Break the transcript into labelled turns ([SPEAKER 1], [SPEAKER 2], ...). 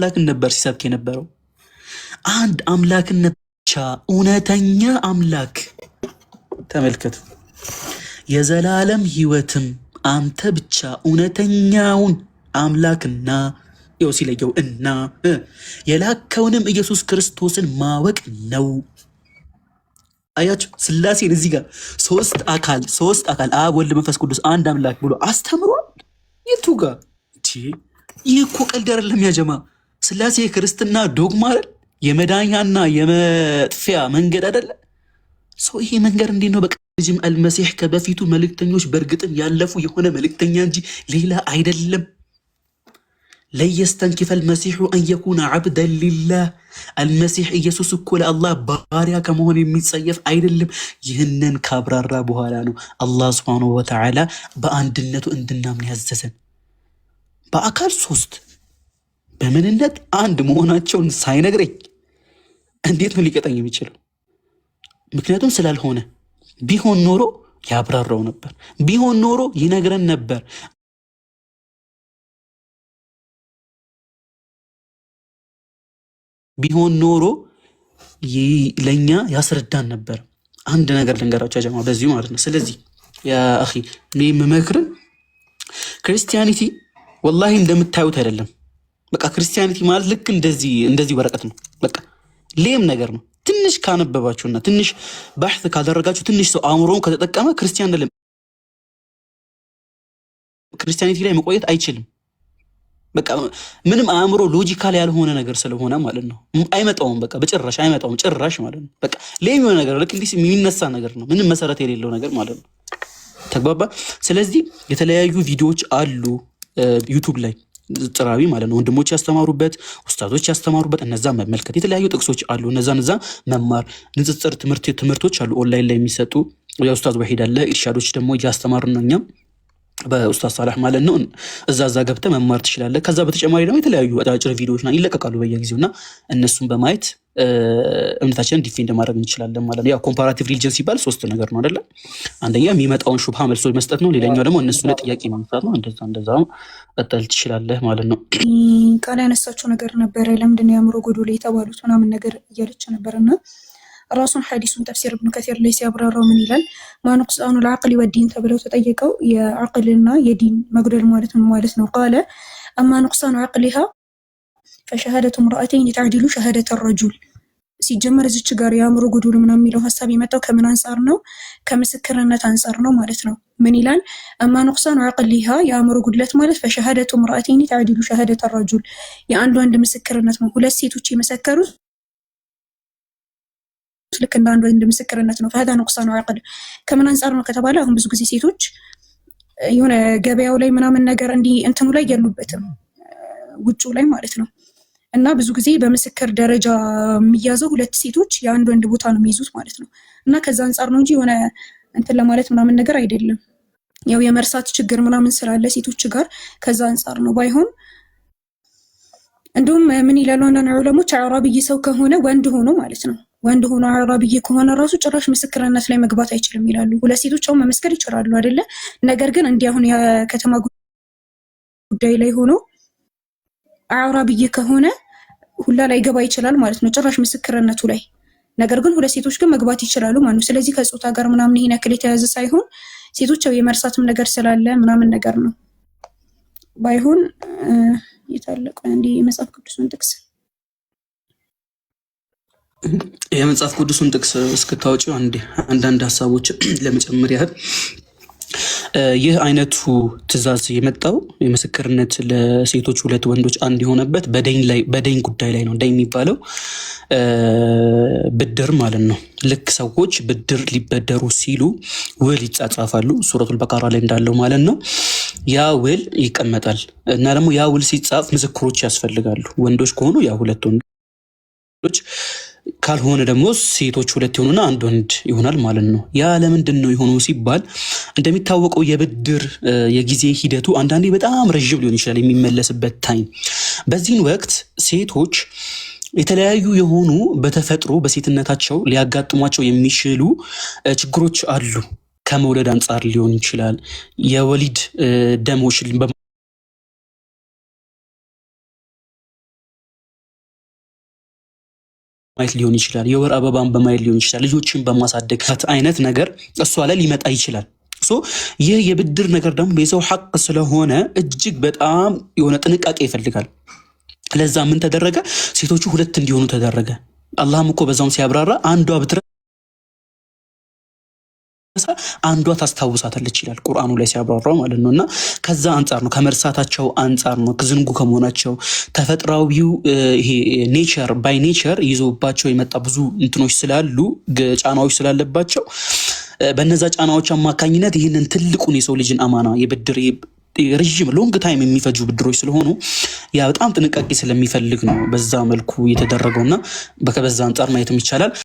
[SPEAKER 1] አምላክን ነበር ሲሰብክ የነበረው። አንድ አምላክነት ብቻ እውነተኛ አምላክ ተመልከቱ። የዘላለም ሕይወትም አንተ ብቻ እውነተኛውን አምላክና ይኸው ሲለየው እና የላከውንም ኢየሱስ ክርስቶስን ማወቅ ነው። አያችሁ ስላሴን እዚህ ጋር ሶስት አካል አብ ወልድ መንፈስ ቅዱስ አንድ አምላክ ብሎ አስተምሯል። የቱ ጋር ይህ እኮ ቀልድ አይደለም ያጀማ። ስላሴ የክርስትና ዶግማ አይደል? የመዳኛና የመጥፊያ መንገድ አይደለ? ሰው ይሄ መንገድ እንዴት ነው? በቃ ልጅም አልመሲህ ከበፊቱ መልእክተኞች በእርግጥም ያለፉ የሆነ መልእክተኛ እንጂ ሌላ አይደለም። ለየስተንኪፈ አልመሲሑ አን የኩነ ዓብደን ሊላህ አልመሲሕ ኢየሱስ እኮ ለአላህ ባሪያ ከመሆን የሚጸየፍ አይደለም። ይህንን ካብራራ በኋላ ነው አላህ ሱብሓነሁ ወተዓላ በአንድነቱ እንድናምን ያዘዘን። በአካል ሶስት በምንነት አንድ መሆናቸውን ሳይነግረኝ እንዴት ነው ሊቀጠኝ የሚችለው? ምክንያቱም ስላልሆነ። ቢሆን ኖሮ ያብራራው ነበር፣ ቢሆን ኖሮ ይነግረን ነበር። ቢሆን ኖሮ ለኛ ያስረዳን ነበር። አንድ ነገር ልንገራችሁ ጀማ በዚሁ ማለት ነው። ስለዚህ ያ አኺ እኔ የምመክርን ክርስቲያኒቲ ወላሂ እንደምታዩት አይደለም። በቃ ክርስቲያኒቲ ማለት ልክ እንደዚህ ወረቀት ነው። በቃ ሌም ነገር ነው። ትንሽ ካነበባችሁና ትንሽ ባሕት ካደረጋችሁ ትንሽ ሰው አእምሮውን ከተጠቀመ ክርስቲያን አይደለም። ክርስቲያኒቲ ላይ መቆየት አይችልም። በቃ ምንም አእምሮ ሎጂካል ያልሆነ ነገር ስለሆነ ማለት ነው። አይመጣውም፣ በቃ በጭራሽ አይመጣውም፣ ጭራሽ ማለት ነው። በቃ ሌም የሆነ ነገር ልክ እንዲህ የሚነሳ ነገር ነው። ምንም መሰረት የሌለው ነገር ማለት ነው። ተግባባ። ስለዚህ የተለያዩ ቪዲዮዎች አሉ ዩቱብ ላይ ጥራዊ ማለት ነው። ወንድሞች ያስተማሩበት፣ ኡስታዞች ያስተማሩበት፣ እነዛ መመልከት። የተለያዩ ጥቅሶች አሉ፣ እነዛ መማር። ንጽጽር ትምህርቶች አሉ ኦንላይን ላይ የሚሰጡ። የኡስታዝ ወሒድ አለ፣ ኢርሻዶች ደግሞ እያስተማርን ነው እኛም በኡስታዝ ሳላህ ማለት ነው። እዛ ገብተህ መማር ትችላለህ። ከዛ በተጨማሪ ደግሞ የተለያዩ አጫጭር ቪዲዮዎች ይለቀቃሉ በየጊዜውና እነሱን በማየት እምነታችንን ዲፌንድ ማድረግ እንችላለን ማለት ነው። ያው ኮምፓራቲቭ ሪሊጅን ሲባል ሶስት ነገር ነው አይደለ? አንደኛ የሚመጣውን ሹብሃ መልሶ መስጠት ነው። ሌላኛው ደግሞ እነሱ ላይ ጥያቄ ማንሳት ነው። እንደዛ ቀጠል ትችላለህ ማለት ነው።
[SPEAKER 2] ቃል ያነሳቸው ነገር ነበረ። ለምንድን የአእምሮ ጎዶሎ የተባሉት ምናምን ነገር እያለች ነበርና ራሱን ሐዲሱን ተፍሲር ኢብኑ ከሲር ላይ ሲያብራራው ምን ይላል? ማኑቅሳኑ ለዐቅል ወዲን ተብለው ተጠየቀው የዐቅልና የዲን መጉደል ማለት ነው። ቃለ አማ ኑቅሳኑ ዐቅሊሃ ፈሸሃደቱ ምርአተይን ተዕዲሉ ሸሃደተ ረጁል። ሲጀመር እዚች ጋር የአእምሮ ጎዶሎ ምናምን የሚለው ሀሳብ የመጣው ከምን አንጻር ነው? ከምስክርነት አንጻር ነው ማለት ነው። ምን ይላል? አማ ኑቅሳኑ ዐቅሊሃ የአእምሮ ጉድለት ማለት ፈሸሃደቱ ምርአተይን ተዕዲሉ ሸሃደተ ረጁል የአንድ ወንድ ምስክርነት ነው። ሁለት ሴቶች የመሰከሩት ልክ እንደ አንድ ወንድ ምስክርነት ነው። ፈሃዳ ኑቅሳኑ ዐቅል ከምን አንጻር ነው ከተባለ አሁን ብዙ ጊዜ ሴቶች የሆነ ገበያው ላይ ምናምን ነገር እንዲህ እንትኑ ላይ የሉበትም፣ ውጩ ላይ ማለት ነው። እና ብዙ ጊዜ በምስክር ደረጃ የሚያዘው ሁለት ሴቶች የአንድ ወንድ ቦታ ነው የሚይዙት ማለት ነው። እና ከዛ አንጻር ነው እንጂ የሆነ እንትን ለማለት ምናምን ነገር አይደለም። ያው የመርሳት ችግር ምናምን ስላለ ሴቶች ጋር ከዛ አንጻር ነው። ባይሆን እንደውም ምን ይላሉ አንዳንድ ዑለሞች አዕራብይ ሰው ከሆነ ወንድ ሆኖ ማለት ነው ወንድ ሆኖ አዕራብይ ከሆነ ራሱ ጭራሽ ምስክርነት ላይ መግባት አይችልም ይላሉ። ሁለት ሴቶች አሁን መመስከር ይችላሉ አይደለ? ነገር ግን እንዲህ አሁን የከተማ ጉዳይ ላይ ሆኖ አዕራብይ ከሆነ ሁላ ላይ ገባ ይችላል ማለት ነው ጭራሽ ምስክርነቱ ላይ። ነገር ግን ሁለት ሴቶች ግን መግባት ይችላሉ ማለት ነው። ስለዚህ ከጾታ ጋር ምናምን ይሄን ያክል የተያዘ ሳይሆን ሴቶች የመርሳትም ነገር ስላለ ምናምን ነገር ነው። ባይሆን የታለቀ እንዲህ የመጽሐፍ ቅዱስን ጥቅስ
[SPEAKER 1] የመጽሐፍ ቅዱስን ጥቅስ እስክታወጪው አንዳንድ ሀሳቦች ለመጨመር ያህል ይህ አይነቱ ትእዛዝ የመጣው የምስክርነት ለሴቶች ሁለት ወንዶች አንድ የሆነበት በደኝ ጉዳይ ላይ ነው። ደኝ የሚባለው ብድር ማለት ነው። ልክ ሰዎች ብድር ሊበደሩ ሲሉ ውል ይጻጻፋሉ፣ ሱረቱል በቀራ ላይ እንዳለው ማለት ነው። ያ ውል ይቀመጣል እና ደግሞ ያ ውል ሲጻፍ ምስክሮች ያስፈልጋሉ። ወንዶች ከሆኑ ያ ሁለት ወንዶች ካልሆነ ደግሞ ሴቶች ሁለት ይሆኑና አንድ ወንድ ይሆናል ማለት ነው። ያ ለምንድን ነው የሆነው ሲባል እንደሚታወቀው የብድር የጊዜ ሂደቱ አንዳንዴ በጣም ረዥም ሊሆን ይችላል የሚመለስበት ታይም። በዚህን ወቅት ሴቶች የተለያዩ የሆኑ በተፈጥሮ በሴትነታቸው ሊያጋጥሟቸው የሚችሉ ችግሮች አሉ። ከመውለድ አንጻር ሊሆን ይችላል። የወሊድ ደሞች ማየት ሊሆን ይችላል፣ የወር አበባን በማየት ሊሆን ይችላል፣ ልጆችን በማሳደግ አይነት ነገር እሷ ላይ ሊመጣ ይችላል። ይህ የብድር ነገር ደግሞ የሰው ሐቅ ስለሆነ እጅግ በጣም የሆነ ጥንቃቄ ይፈልጋል። ለዛ ምን ተደረገ? ሴቶቹ ሁለት እንዲሆኑ ተደረገ። አላህም እኮ በዛውም ሲያብራራ አንዷ ብትረሳ አንዷ ታስታውሳታለች ይላል ቁርአኑ ላይ ሲያብራራው ማለት ነው። እና ከዛ አንጻር ነው፣ ከመርሳታቸው አንጻር ነው፣ ዝንጉ ከመሆናቸው ተፈጥሯዊው ይሄ ኔቸር ባይ ኔቸር ይዞባቸው የመጣ ብዙ እንትኖች ስላሉ ጫናዎች ስላለባቸው በነዛ ጫናዎች አማካኝነት ይህንን ትልቁን የሰው ልጅን አማና የብድር ረዥም ሎንግ ታይም የሚፈጁ ብድሮች ስለሆኑ ያ በጣም ጥንቃቄ ስለሚፈልግ ነው በዛ መልኩ የተደረገውና በዛ አንጻር ማየትም ይቻላል።